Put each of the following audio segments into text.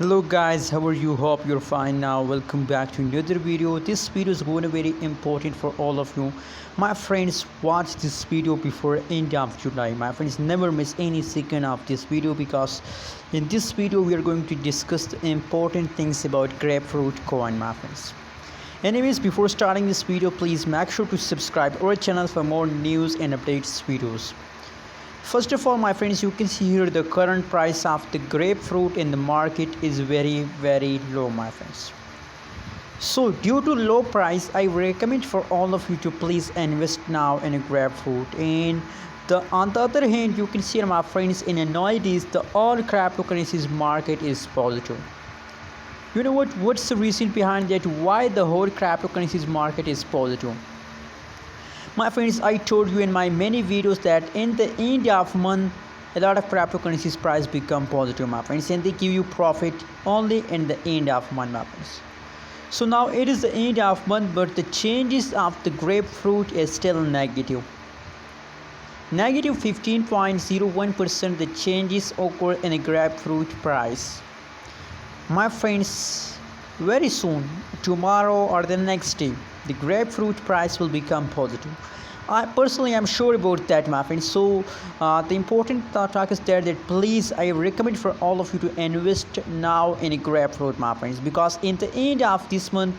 Hello guys, how are you? Hope you're fine now. Welcome back to another video. This video is going to be very important for all of you. My friends, watch this video before end of July. My friends, never miss any second of this video because in this video we are going to discuss the important things about grapefruit coin, my friends. Anyways, before starting this video, please make sure to subscribe our channel for more news and updates videos. First of all, my friends, you can see here the current price of the grapefruit in the market is very low, my friends. So due to low price, I recommend for all of you to please invest now in a grapefruit. And on the other hand, you can see here, my friends, in nowadays the all cryptocurrencies market is positive. You know what's the reason behind that? Why the whole cryptocurrencies market is positive? My friends, I told you in my many videos that in the end of month, a lot of cryptocurrencies price become positive, my friends, and they give you profit only in the end of month, my friends. So now it is the end of month, but the changes of the grapefruit is still negative. Negative 15.01% the changes occur in a grapefruit price. My friends, very soon, tomorrow or the next day, the grapefruit price will become positive. I personally am sure about that, my friends. So the important talk is there that please I recommend for all of you to invest now in a grapefruit, my friends, because in the end of this month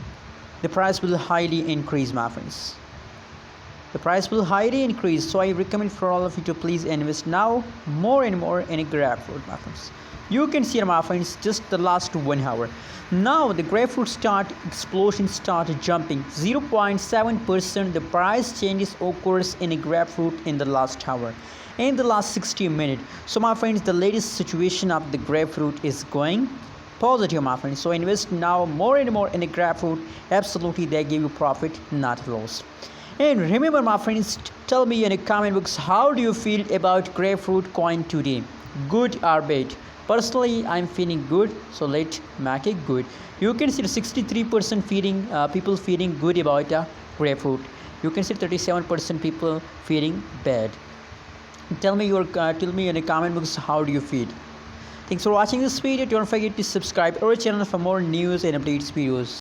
the price will highly increase, my friends. The price will highly increase, so I recommend for all of you to please invest now more and more in a grapefruit, my friends. You can see, my friends, just the last 1 hour. Now the grapefruit explosion started jumping 0.7%. The price changes occurs in a grapefruit in the last hour, in the last 60 minutes. So my friends, the latest situation of the grapefruit is going positive, my friends. So invest now more and more in a grapefruit. Absolutely, they give you profit, not loss. And remember, my friends, tell me in the comment box, how do you feel about grapefruit coin today? Good or bad? Personally, I'm feeling good, so let's make it good. You can see 63% feeling people feeling good about grapefruit. You can see 37% people feeling bad. Tell me in the comment box, how do you feel? Thanks for watching this video. Don't forget to subscribe our channel for more news and updates videos.